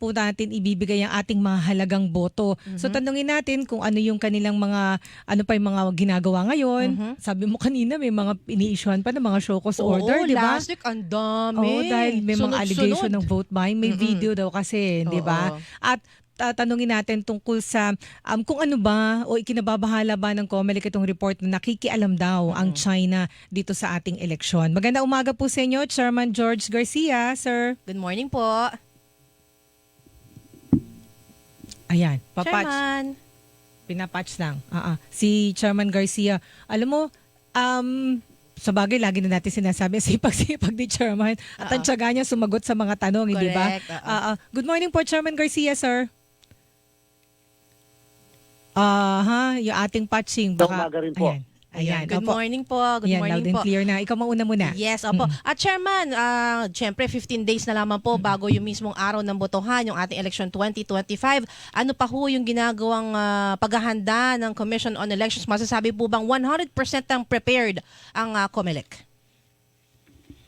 po natin ibibigay ang ating mahalagang boto. So tanungin natin kung ano yung kanilang mga, ano pa yung mga ginagawa ngayon. Sabi mo kanina may mga ini-issuehan pa ng mga show cause order, di ba? Last week ang dami. Oo, dahil may mga allegation ng vote buying. May video daw kasi, di ba? Oo. At tanungin natin tungkol sa kung ano ba o ikinababahala ba ng COMELEC itong report na nakikialam daw ang China dito sa ating eleksyon. Maganda umaga po sa inyo, Chairman George Garcia, sir. Good morning po. Ayan, papatch. Chairman. Pinapatch lang. Si Chairman Garcia, alam mo, sa bagay, lagi na natin sinasabi, sipag-sipag ni Chairman at ang tiyaga niya sumagot sa mga tanong, hindi ba? Correct. Good morning po, Chairman Garcia, sir. Yung ating patching. Umaga rin po. Ayan. Good Opo. morning po. Good Yan, morning loud and po. clear na. Ikaw mauna muna. Yes, opo. At Chairman, syempre 15 days na lamang po bago yung mismong araw ng botohan, yung ating election 2025. Ano pa ho yung ginagawang paghahanda ng Commission on Elections? Masasabi po bang 100% ang prepared ang COMELEC?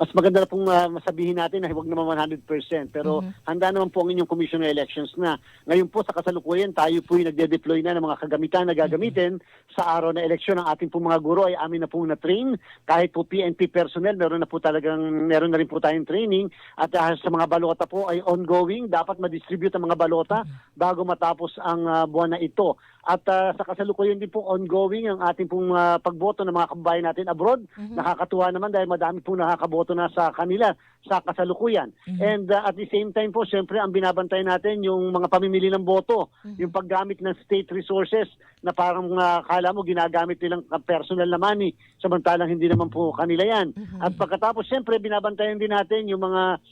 Mas maganda na pong masabihin natin na huwag naman 100%. Pero handa naman po ang inyong Commission on Elections na. Ngayon po sa kasalukuyan, tayo po yung nagde-deploy na ng mga kagamitan na gagamitin sa araw na eleksyon. Ang ating pong mga guro ay amin na pong na-train. Kahit po PNP personnel, meron na rin po tayong training. At sa mga balota po ay ongoing. Dapat ma-distribute ang mga balota bago matapos ang buwan na ito. At sa kasalukuyan din po ongoing ang ating pong pagboto ng mga kababayan natin abroad. Nakakatuwa naman dahil madami po nakakaboto na sa kanila sa kasalukuyan. And at the same time po, siyempre ang binabantay natin yung mga pamimili ng boto, yung paggamit ng state resources na parang kala mo ginagamit nilang personal na money, samantalang hindi naman po kanila yan. At pagkatapos, siyempre binabantayan din natin yung mga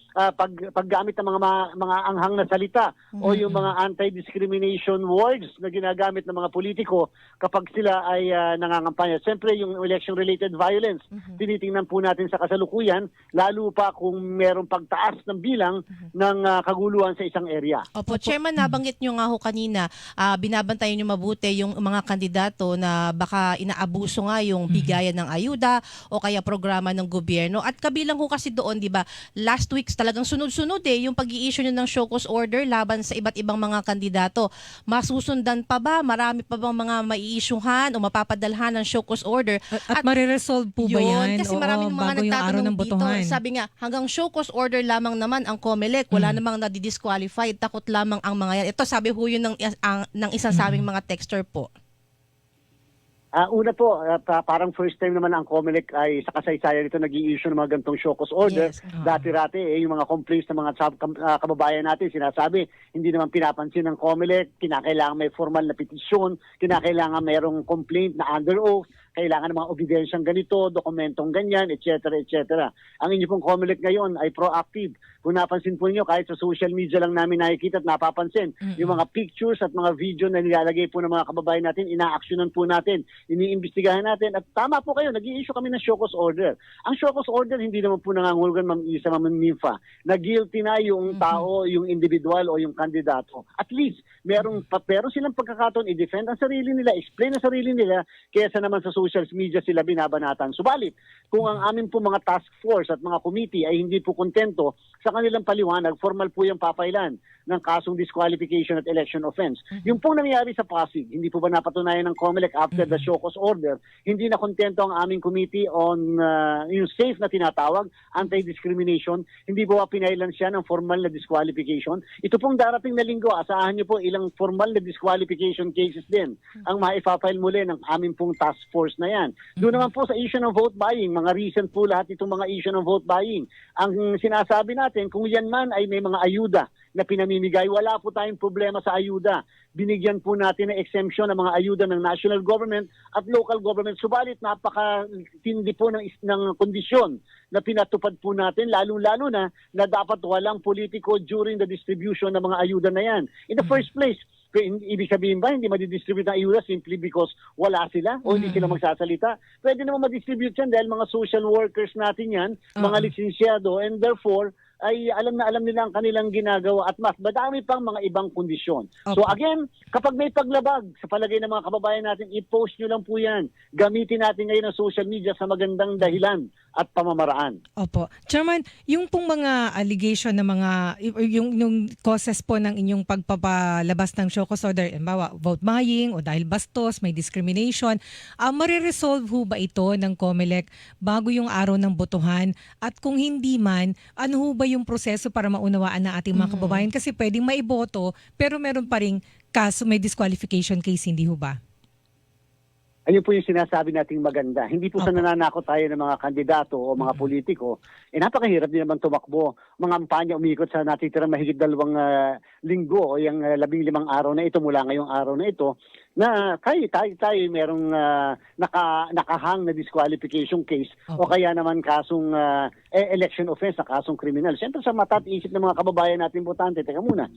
paggamit ng mga anghang na salita o yung mga anti-discrimination words na ginagamit ng mga politiko kapag sila ay nangangampanya. Siyempre yung election-related violence, tinitingnan po natin sa kasalukuyan, lalo pa kung merong pagtaas ng bilang ng kaguluhan sa isang area. Opo, Chairman, nabanggit nyo nga ho kanina, binabantayan nyo mabuti yung mga kandidato na baka inaabuso nga yung bigayan ng ayuda o kaya programa ng gobyerno. At kabilang ho kasi doon, di ba, last week talagang sunod-sunod yung pag-i-issue nyo ng show cause order laban sa iba't ibang mga kandidato. Masusundan pa ba? Marami pa bang mga mai-issuehan o mapapadalhan ng show cause order? At mariresolve po ba yan? Kasi maraming mga bago yung araw ng nagtatanong dito. botohan. Sabi nga, hanggang show cause order lamang naman ang COMELEC. Wala namang nadidisqualified. Takot lamang ang mga yan. Ito sabi ho yun ng isang sabing mga texter po. Una po, parang first time naman ang COMELEC ay sa kasaysayan nito nag-i-issue ng mga gantong show cause order. Yes. Dati-rati, yung mga complaints ng mga kababayan natin, sinasabi, hindi naman pinapansin ng COMELEC, kinakailangan may formal na petisyon, kinakailangan mayroong complaint na under oath, kailangan ng mga ebidensyang ganito, dokumentong ganyan, etc. etc. Ang inyo pong COMELEC ngayon ay proactive. Kung napansin po niyo, kahit sa social media lang namin nakikita at napapansin, yung mga pictures at mga video na nilalagay po ng mga kababayan natin, ina-actionan po natin, iniimbestigahan natin. At tama po kayo, nag-i-issue kami ng show cause order. Ang show cause order, hindi naman po nangangulugan, Ma'am Isa, Ma'am Nympha, na guilty na yung tao, yung individual o yung kandidato. At least, meron silang pagkakataon i-defend ang sarili nila, explain ang sarili nila, kaysa naman sa social media sila binabanatan. Subalit, kung ang amin po mga task force at mga committee ay hindi po kontento sa kanilang paliwanag, formal po yung papailan ng kasong disqualification at election offense. Yung pong nangyari sa Pasig, hindi po ba napatunayan ng COMELEC after the show cause order, hindi na kontento ang aming committee on yung safe na tinatawag, anti-discrimination, hindi po ba pinailan siya ng formal na disqualification. Ito pong darating na linggo, asahan niyo po ilang formal na disqualification cases din ang maipapile muli ng aming pong task force na yan. Doon naman po sa issue ng vote buying, mga recent po lahat itong mga issue ng vote buying. Ang sinasabi natin, kung yan man ay may mga ayuda na pinamimigay, wala po tayong problema sa ayuda. Binigyan po natin ng exemption ng mga ayuda ng national government at local government. Subalit napakatindi po ng kondisyon na pinatupad po natin, lalo-lalo na dapat walang politiko during the distribution ng mga ayuda na yan. In the first place, ibig sabihin ba hindi madidistribute ang ayuda simply because wala sila o hindi sila magsasalita? Pwede naman madistribute yan dahil mga social workers natin yan, mga lisensyado, and therefore, ay alam na alam nila ang kanilang ginagawa at mas madami pang mga ibang kondisyon. So Opo. again, kapag may paglabag sa palagay ng mga kababayan natin, i-post nyo lang po yan. Gamitin natin ngayon ang social media sa magandang dahilan at pamamaraan. Opo. Chairman, yung pong mga allegation na mga, yung causes po ng inyong pagpapalabas ng show cause order, halimbawa, vote buying o dahil bastos, may discrimination, mariresolve ho ba ito ng COMELEC bago yung araw ng botohan? At kung hindi man, ano ho ba yung proseso para maunawaan ng ating mga kababayan? Kasi pwedeng maiboto, pero meron pa rin kaso, may disqualification case, hindi ho ba? Ayun po yung sinasabi nating maganda. Hindi po sa nananakot tayo ng mga kandidato o mga politiko. Napakahirap din naman tumakbo. Mga kampanya umikot sa natitirang mahigit 2 linggo o yung 15 araw na ito mula ngayong araw na ito na tayo merong nakahang na disqualification case o kaya naman kasong election offense na kasong criminal. Siyempre sa mata at isip ng mga kababayan natin botante, teka muna,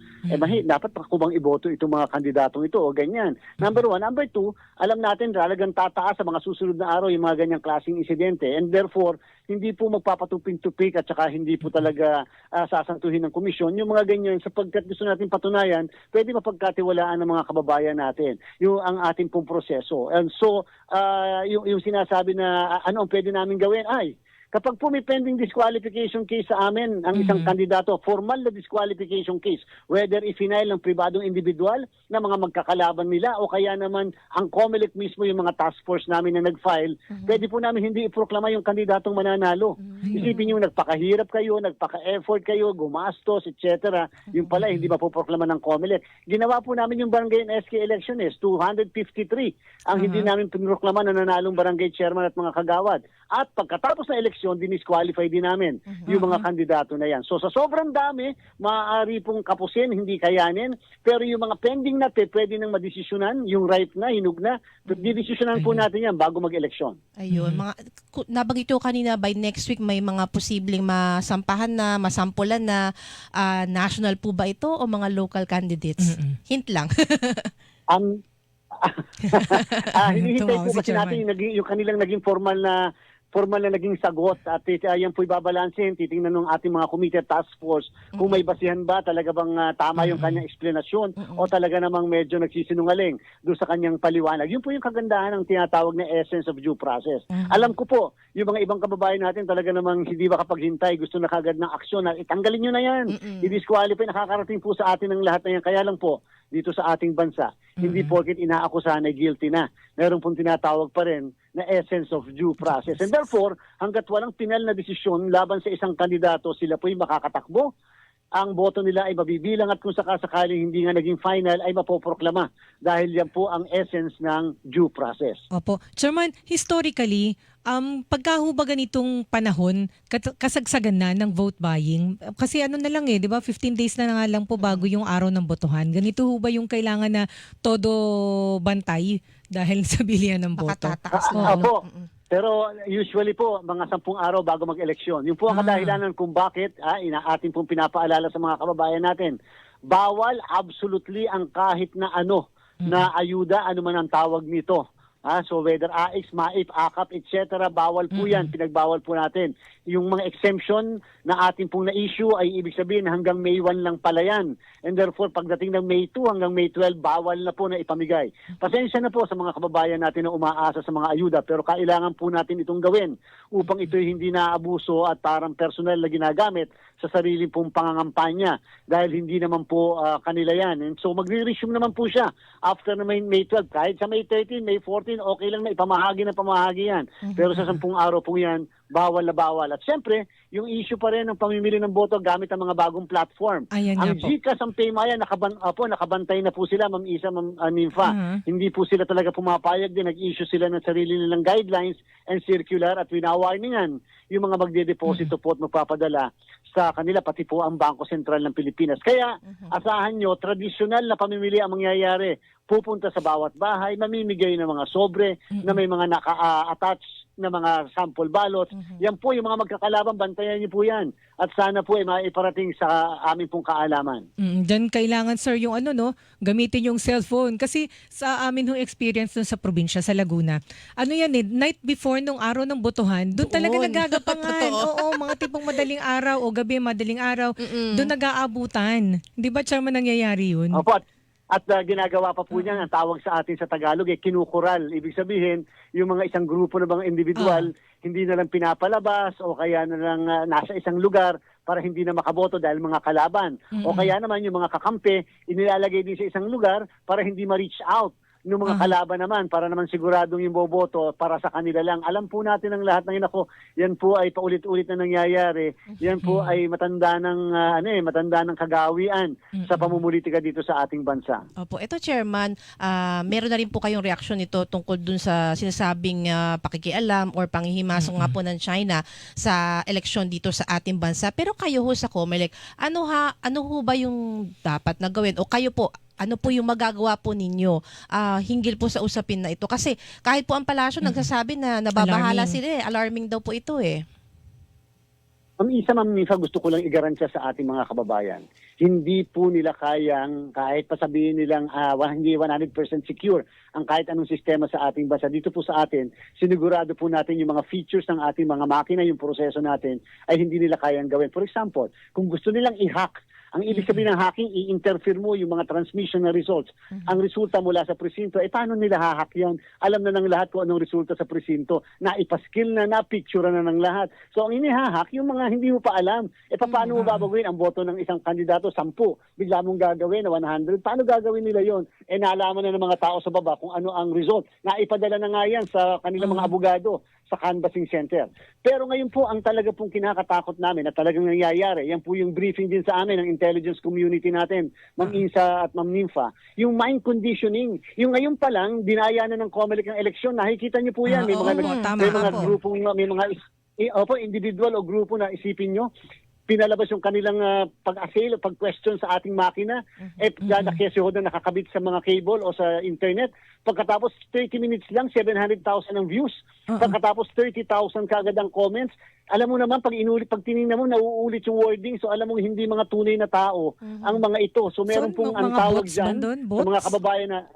dapat ko bang iboto itong mga kandidatong ito o ganyan. Number 1. Number 2, alam natin talagang tataas sa mga susunod na araw yung mga ganyang klaseng insidente and therefore, hindi po magpapatupik-tupik at saka hindi po talaga sasantuhin ng komisyon yung mga ganyan sapagkat gusto natin patunayan, pwede mapagkatiwalaan ng mga kababayan natin yung ang ating pong proseso. And so, yung sinasabi na ano ang pwede namin gawin ay kapag po may pending disqualification case sa amin, ang isang kandidato, formal na disqualification case, whether i-final ng pribadong individual na mga magkakalaban nila o kaya naman ang COMELEC mismo yung mga task force namin na nag-file, pwede po namin hindi iproklama yung kandidatong mananalo. Isipin yung nagpakahirap kayo, nagpaka-effort kayo, gumastos, etc. Yung pala, hindi mapoproklama ng COMELEC. Ginawa po namin yung barangay and SK election 253 ang hindi namin pinroklama na nanalong barangay chairman at mga kagawad. At pagkatapos ng eleksyon, dinisqualify din namin yung mga kandidato na yan. So sa sobrang dami, maaari pong kapusin, hindi kayanin, pero yung mga pending natin, pwede nang madesisyonan, yung ripe na, hinug na, didesisyonan po natin yan bago mag-eleksyon. Ayun, nabanggit ko kanina by next week may mga posibleng masampahan na, masampulan na national po ba ito o mga local candidates? Hint lang. Hinihintay po kasi natin yung kanilang naging formal na naging sagot at yan po ibabalansin, titingnan ng ating mga committee task force kung may basihan ba, talaga bang tama yung kanyang explanation o talaga namang medyo nagsisinungaling doon sa kanyang paliwanag. Yun po yung kagandahan ng tinatawag na essence of due process. Alam ko po, yung mga ibang kababayan natin talaga namang hindi makapaghintay, gusto na kagad ng aksyon na itanggalin nyo na yan, i-disqualify, nakakarating po sa atin ng lahat na yan. Kaya lang po, dito sa ating bansa, hindi porket inaakusahan ay guilty na. Meron pong tinatawag pa rin na essence of due process. And therefore, hanggat walang pinal na desisyon laban sa isang kandidato, sila po'y makakatakbo. Ang boto nila ay mabibilang at kung sakasakaling hindi nga naging final ay mapoproklama dahil yan po ang essence ng due process. Opo. Chairman, historically, pagka ho ba ganitong panahon, kasagsagan na ng vote buying, kasi ano na lang di ba, 15 days na nga lang po bago yung araw ng botohan. Ganito ho ba yung kailangan na todo bantay dahil sa bilihan ng boto? Makatataas Opo. Pero usually po, mga 10 araw bago mag-eleksyon. Yung po ang kadahilanan kung bakit atin pong pinapaalala sa mga kababayan natin. Bawal absolutely ang kahit na ano na ayuda, ano man ang tawag nito. So whether AX, MAIP, AKAP, etc., bawal po yan, pinagbawal po natin. Yung mga exemption na ating pong na-issue ay ibig sabihin hanggang May 1 lang pala yan. And therefore, pagdating ng May 2 hanggang May 12, bawal na po na ipamigay. Pasensya na po sa mga kababayan natin na umaasa sa mga ayuda, pero kailangan po natin itong gawin upang ito'y hindi naabuso at parang personal na ginagamit sa sarili pong pangangampanya dahil hindi naman po kanila yan. And so magre-resume naman po siya after na May 12. Kahit sa May 13, May 14, okay lang na ipamahagi yan. Pero sa 10 araw po yan, bawal na bawal. At siyempre, yung issue pa rin ng pamimili ng boto gamit ang mga bagong platform. Ayan ang po. GCash, ang Paymaya, nakabantay na po sila, Ma'am Isa, Ma'am Ninfa. Hindi po sila talaga pumapayag din. Nag-issue sila ng sarili nilang guidelines and circular at winawarningan yung mga magdedeposito po at magpapadala sa kanila, pati po ang Bangko Sentral ng Pilipinas. Kaya, asahan nyo, tradisyonal na pamimili ang mangyayari. Pupunta sa bawat bahay, mamimigay ng mga sobre na may mga naka-attach na mga sample ballots. Yan po yung mga magkakalaban, bantayan niyo po yan. At sana po ay maiparating sa amin pong kaalaman. Diyan kailangan sir yung gamitin yung cellphone. Kasi sa amin yung experience dun sa probinsya, sa Laguna, night before nung araw ng botohan, doon talaga Doon. nagagapangan. Totoo. Oo, mga tipong madaling araw o gabi, madaling araw, doon nag-aabutan. Di ba, Chairman, nangyayari yun? Opo, at ginagawa pa po niya ang tawag sa atin sa Tagalog kinukural. Ibig sabihin, yung mga isang grupo ng mga individual, hindi na lang pinapalabas o kaya na lang nasa isang lugar para hindi na makaboto dahil mga kalaban. O kaya naman yung mga kakampi, inilalagay din sa isang lugar para hindi ma-reach out ng mga kalaban naman para naman siguradong yung boboto para sa kanila lang. Alam po natin ang lahat ng yan po ay paulit-ulit na nangyayari. Yan po ay matanda ng kagawian sa pamumulitika dito sa ating bansa. Opo, ito Chairman, meron na rin po kayong reaksyon nito tungkol dun sa sinasabing pakikialam or panghihimasok nga po ng China sa eleksyon dito sa ating bansa. Pero kayo ho sa COMELEC, ano ho ba yung dapat na gawin? O kayo po, ano po yung magagawa po ninyo hinggil po sa usapin na ito? Kasi kahit po ang palasyo nagsasabi na nababahala sila alarming daw po ito Ma'am Nifa, gusto ko lang igarantiya sa ating mga kababayan. Hindi po nila kayang, kahit pasabihin nilang hindi 100% secure ang kahit anong sistema sa ating bansa. Dito po sa atin, sinigurado po natin yung mga features ng ating mga makina, yung proseso natin, ay hindi nila kayang gawin. For example, kung gusto nilang i-hack, ang ibig sabihin ng hacking, i-interfere mo yung mga transmission na results. Ang resulta mula sa presinto, paano nila hahack yan? Alam na ng lahat kung anong resulta sa presinto. Naipaskill na, picture na ng lahat. So ang inihahack, yung mga hindi mo pa alam. Paano mo babagawin ang boto ng isang kandidato, 10? Bigla mong gagawin na 100. Paano gagawin nila yon? Nalaman na ng mga tao sa baba kung ano ang result. Naipadala na nga yan sa kanilang mga abogado sa canvassing center. Pero ngayon po, ang talaga pong kinakatakot namin na talagang nangyayari, yan po yung briefing din sa amin ng intelligence community natin, Ma'am Insa at Ma'am Nympha, yung mind conditioning. Yung ngayon pa lang, dinaya na ng COMELEC ang eleksyon. Nakikita niyo po yan. May mga grupong, may mga individual o grupo na isipin nyo, pinalabas yung kanilang pag-assail o pag-question sa ating makina, na nakakabit sa mga cable o sa internet. Pagkatapos 30 minutes lang, 700,000 ang views. Pagkatapos 30,000 kaagad ang comments. Alam mo naman, pag tinignan mo, nauulit yung wording. So alam mo, hindi mga tunay na tao ang mga ito. So meron pong ang tawag dyan sa mga kababayan na,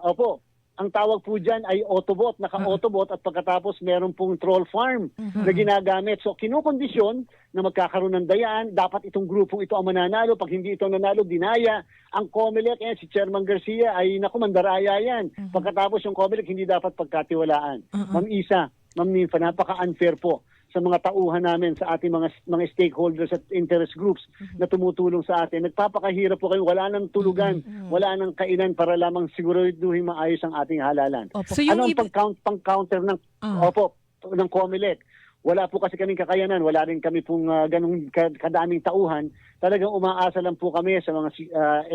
ang tawag po dyan ay Autobot, naka-Autobot, at pagkatapos meron pong troll farm na ginagamit. So kinukondisyon na magkakaroon ng dayaan, dapat itong grupong ito ang mananalo. Pag hindi ito nanalo, dinaya. Ang COMELEC, si Chairman Garcia, ay mandaraya yan. Pagkatapos yung COMELEC, hindi dapat pagkatiwalaan. Ma'am Isa, Ma'am Nympha, napaka-unfair po sa mga tauhan namin, sa ating mga stakeholders at interest groups na tumutulong sa atin. Nagpapakahirap po kayo, wala nang tulugan, wala nang kainan para lamang siguraduhin maayos ang ating halalan. So ano ang pang-counter ng ng COMELEC? Wala po kasi kaming kakayanan, wala rin kami pong ganung kadaming tauhan. Talagang umaasa lang po kami sa mga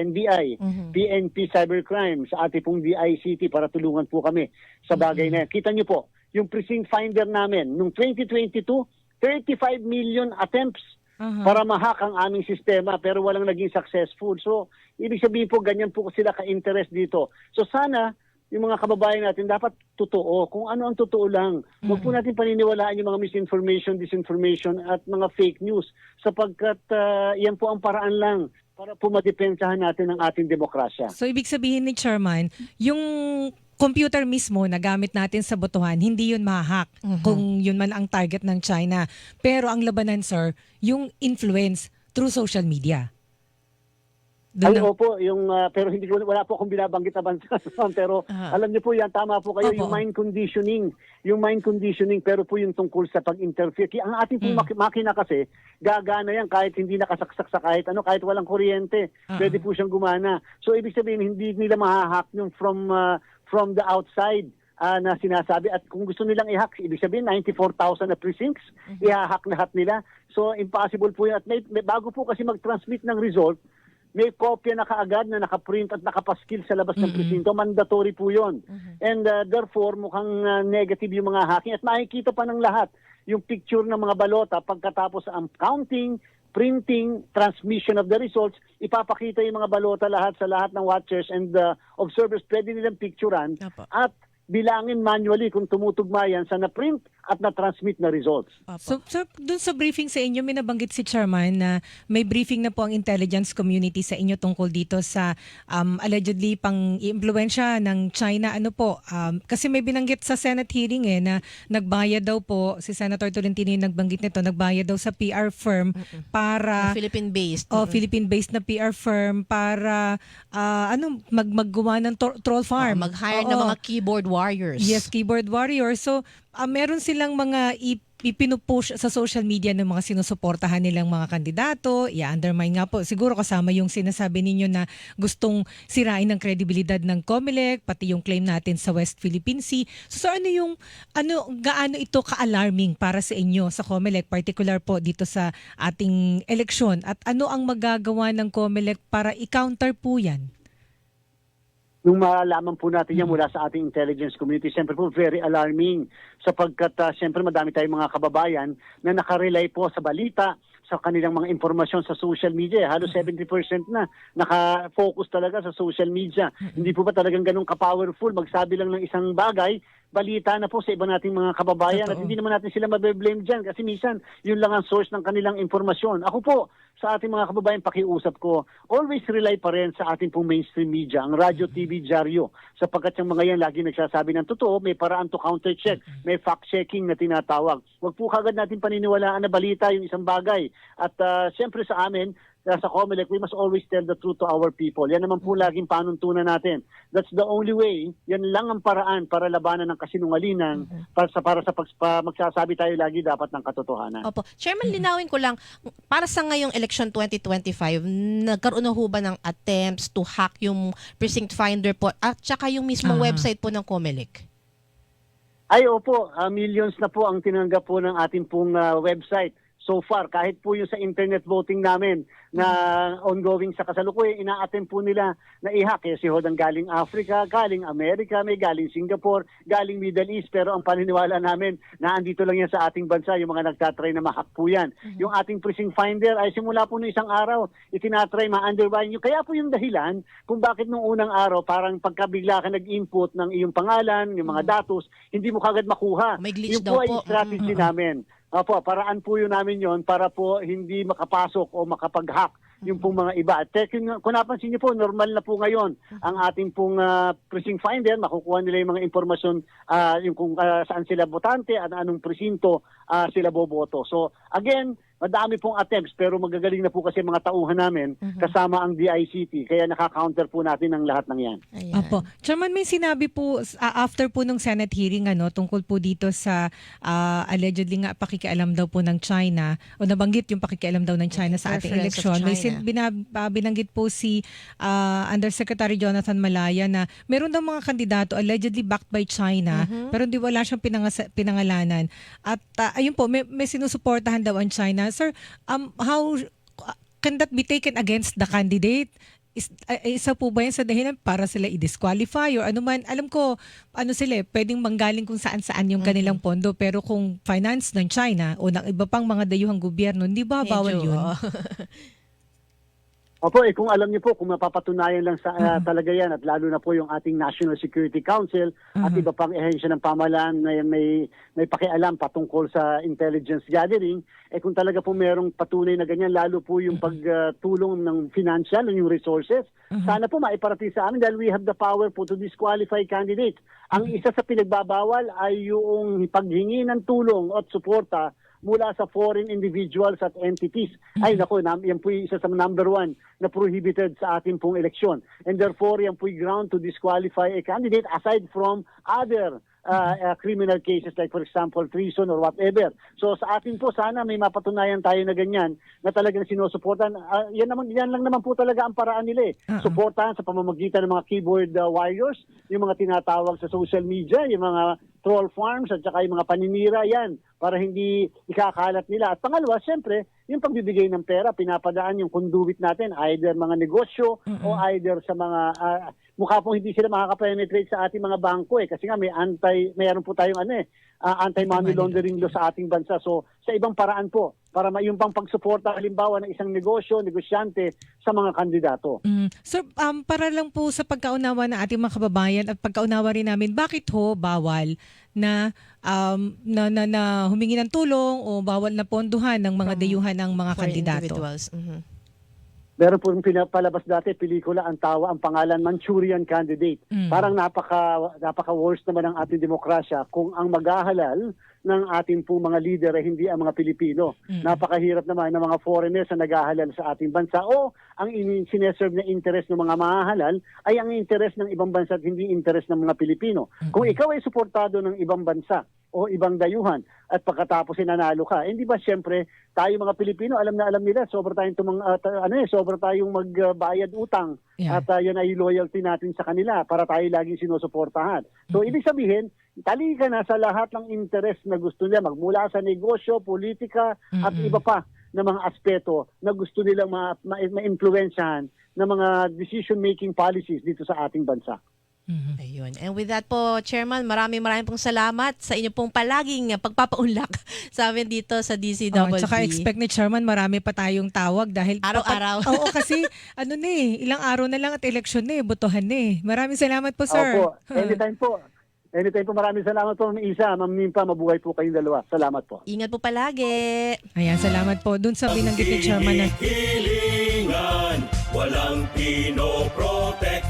NBI, PNP Cybercrime, sa ating pong DICT para tulungan po kami sa bagay na yan. Kita niyo po, yung precinct finder namin, noong 2022, 35 million attempts para ma-hack ang aming sistema pero walang naging successful. So, ibig sabihin po, ganyan po sila ka-interest dito. So, sana, yung mga kababayan natin dapat totoo. Kung ano ang totoo lang. Huwag po natin paniniwalaan yung mga misinformation, disinformation at mga fake news sapagkat yan po ang paraan lang para po madepensahan natin ang ating demokrasya. So ibig sabihin ni Chairman, yung computer mismo na gamit natin sa botohan, hindi yun ma-hack kung yun man ang target ng China. Pero ang labanan, sir, yung influence through social media. Opo, pero wala po akong binabanggit na bansa. Pero alam niyo po yan, tama po kayo, yung mind conditioning, pero po yung tungkol sa pag-interfere. Ang ating pong makina kasi, gagana yan kahit hindi nakasaksak sa kahit walang kuryente. Pwede po siyang gumana. So ibig sabihin, hindi nila mahahack yung from the outside na sinasabi. At kung gusto nilang i-hack, ibig sabihin 94,000 na precincts, i-hack lahat nila. So impossible po yan. At may bago po kasi mag-transmit ng result, may kopya na kaagad na nakaprint at nakapaskil sa labas ng presinto. Mandatory po yun. And therefore, mukhang negative yung mga hacking. At makikita pa ng lahat yung picture ng mga balota pagkatapos ang counting, printing, transmission of the results, ipapakita yung mga balota lahat sa lahat ng watchers and observers. Pwede nilang picturean at bilangin manually kung tumutugma yan sa na-print at na-transmit na results. So dun sa briefing sa inyo, may nabanggit si Chairman na may briefing na po ang intelligence community sa inyo tungkol dito sa allegedly pang-iimpluwensya ng China. Ano po, kasi may binanggit sa Senate hearing na nagbayad daw po, si Senator Tolentino yung nagbanggit nito, nagbayad daw sa PR firm para... Philippine-based. Philippine-based na PR firm para maggawa ng troll farm. Mag-hire ng mga keyboard warriors. Yes, keyboard warrior. So, meron silang mga ipinupush sa social media ng mga sinusuportahan nilang mga kandidato. I-undermine nga po. Siguro kasama yung sinasabi ninyo na gustong sirain ng kredibilidad ng COMELEC, pati yung claim natin sa West Philippine Sea. So, gaano ito ka-alarming para sa inyo sa COMELEC, particular po dito sa ating eleksyon? At ano ang magagawa ng COMELEC para i-counter po yan? Nung malaman po natin yan mula sa ating intelligence community, siyempre po very alarming sapagkat siyempre madami tayong mga kababayan na nakarely po sa balita, sa kanilang mga impormasyon sa social media. Halos 70% na naka-focus talaga sa social media. Hindi po ba talagang ganun ka-powerful? Magsabi lang ng isang bagay, balita na po sa iba nating mga kababayan. At hindi naman natin sila mabe-blame dyan kasi minsan yun lang ang source ng kanilang impormasyon. Ako po, sa ating mga kababayan, pakiusap ko, always rely pa rin sa ating pong mainstream media, ang radyo, TV, dyaryo. Sapagkat yung mga yan lagi nagsasabi ng totoo, may paraan to counter-check, may fact-checking na tinatawag. Huwag po kagad natin paniniwalaan na balita yung isang bagay. At siyempre sa amin, sa COMELEC, we must always tell the truth to our people. Yan naman po laging panuntunan natin. That's the only way. Yan lang ang paraan para labanan ng kasinungalingan, para sa magsasabi tayo lagi dapat ng katotohanan. Opo. Chairman, linawin ko lang, para sa ngayong election 2025, nagkaroon na ho ba ng attempts to hack yung precinct finder po at saka yung mismong website po ng COMELEC? Ay, opo. Millions na po ang tinanggap po ng ating pong website. So far, kahit po yung sa internet voting namin na ongoing sa kasalukuyan, ina-attempt po nila na i-hack. Kasi hodang galing Africa, galing Amerika, may galing Singapore, galing Middle East. Pero ang paniniwala namin na andito lang yan sa ating bansa, yung mga nagtatry na ma-hack po yan. Yung ating precinct finder ay simula po noong isang araw, itinatry ma-undermine nyo. Kaya po yung dahilan kung bakit nung unang araw, parang pagkabigla ka nag-input ng iyong pangalan, yung mga datos, hindi mo kagad makuha. May glitch yung daw po ay po. strategy namin. Opo, paraan po yun namin yon para po hindi makapasok o makapag-hack yung pong mga iba. At kung napansin niyo po, normal na po ngayon ang ating pong precinct finder. Makukuha nila yung mga informasyon yung kung saan sila botante at anong presinto sila boboto. So again, madami pong attempts pero magagaling na po kasi mga tauhan namin kasama ang DICT. Kaya nakaka-counter po natin ang lahat ng yan. Ayan. Apo. Chairman, may sinabi po after po ng Senate hearing tungkol po dito sa allegedly nga pakikialam daw po ng China o nabanggit yung pakikialam daw ng China sa ating Interference of eleksyon. May China. binanggit po si Undersecretary Jonathan Malaya na meron daw mga kandidato allegedly backed by China pero hindi wala siyang pinangalanan. At ayun po, may sinusuportahan daw ang China. Sir, how can that be taken against the candidate? Isa po ba yan sa dahilan para sila i-disqualify or ano man? Alam ko, pwedeng manggaling kung saan-saan yung kanilang pondo pero kung finance ng China o ng iba pang mga dayuhang gobyerno, hindi ba bawal yun? Opo, kung alam niyo po, kung mapapatunayan lang sa talaga yan at lalo na po yung ating National Security Council at iba pang ehensya ng pamahalaan na may pakialam patungkol sa intelligence gathering, kung talaga po merong patunay na ganyan, lalo po yung pagtulong ng financial, yung resources, sana po maiparating sa amin dahil we have the power po to disqualify candidates. Ang isa sa pinagbabawal ay yung paghingi ng tulong at suporta mula sa foreign individuals at entities. Ay nako, yan po yung isa sa number one na prohibited sa ating pong eleksyon. And therefore, yan po yung ground to disqualify a candidate aside from other criminal cases like for example treason or whatever. So sa atin po sana may mapatunayan tayo na ganyan na talagang sinusuportan. Yan lang naman po talaga ang paraan nila Suportahan sa pamamagitan ng mga keyboard warriors, yung mga tinatawag sa social media, yung mga troll farms at saka yung mga paninira yan para hindi ikakalat nila. At pangalawa, siyempre, yung pagbibigay ng pera, pinapadaan yung conduit natin, either mga negosyo o either sa mga mukha pong hindi sila makaka-penetrate sa ating mga bangko kasi nga mayroon po tayong anti-money laundering law sa ating bansa. So sa ibang paraan po para yung pang pagsuporta halimbawa ng isang negosyante sa mga kandidato. Sir, para lang po sa pagkaunawa ng ating mga kababayan at pagkaunawa rin namin, bakit bawal na na humingi ng tulong o bawal na ponduhan ng mga dayuhan ng mga For kandidato. individuals. Meron po yung pinapalabas dati, pelikula, ang pangalan Manchurian Candidate. Parang napaka-worst naman ang ating demokrasya kung ang maghahalal ng ating po mga leader ay hindi ang mga Pilipino. Napakahirap naman ng mga foreigners na naghahalal sa ating bansa o ang sineserve na interest ng mga mahahalal ay ang interest ng ibang bansa at hindi interest ng mga Pilipino. Kung ikaw ay suportado ng ibang bansa o ibang dayuhan at pagkatapos nanalo ka, hindi ba siyempre tayo mga Pilipino alam na alam nila sobra tayong magbayad utang at yun ay loyalty natin sa kanila para tayo laging sinusuportahan. So ibig sabihin, talika na sa lahat ng interest na gusto nila magmula sa negosyo, politika at iba pa na mga aspeto na gusto nilang ma-influensyahan ng mga decision-making policies dito sa ating bansa. Ayun. And with that po, Chairman, maraming pong salamat sa inyo pong palaging pagpapaunlak sa amin dito sa DCWB. Tsaka expect ni Chairman marami pa tayong tawag dahil Araw-araw. Oo, kasi ilang araw na lang at eleksyon na botohan na Maraming salamat po, sir. Opo, anytime po. Anytime po, maraming salamat po, Ma'am Isa. Ma'am Nimpa, mabuhay po kayong dalawa. Salamat po. Ingat po palagi. Ayan, salamat po. Doon sa binanggit ni Chairman na Hilingan, walang pinoprotek.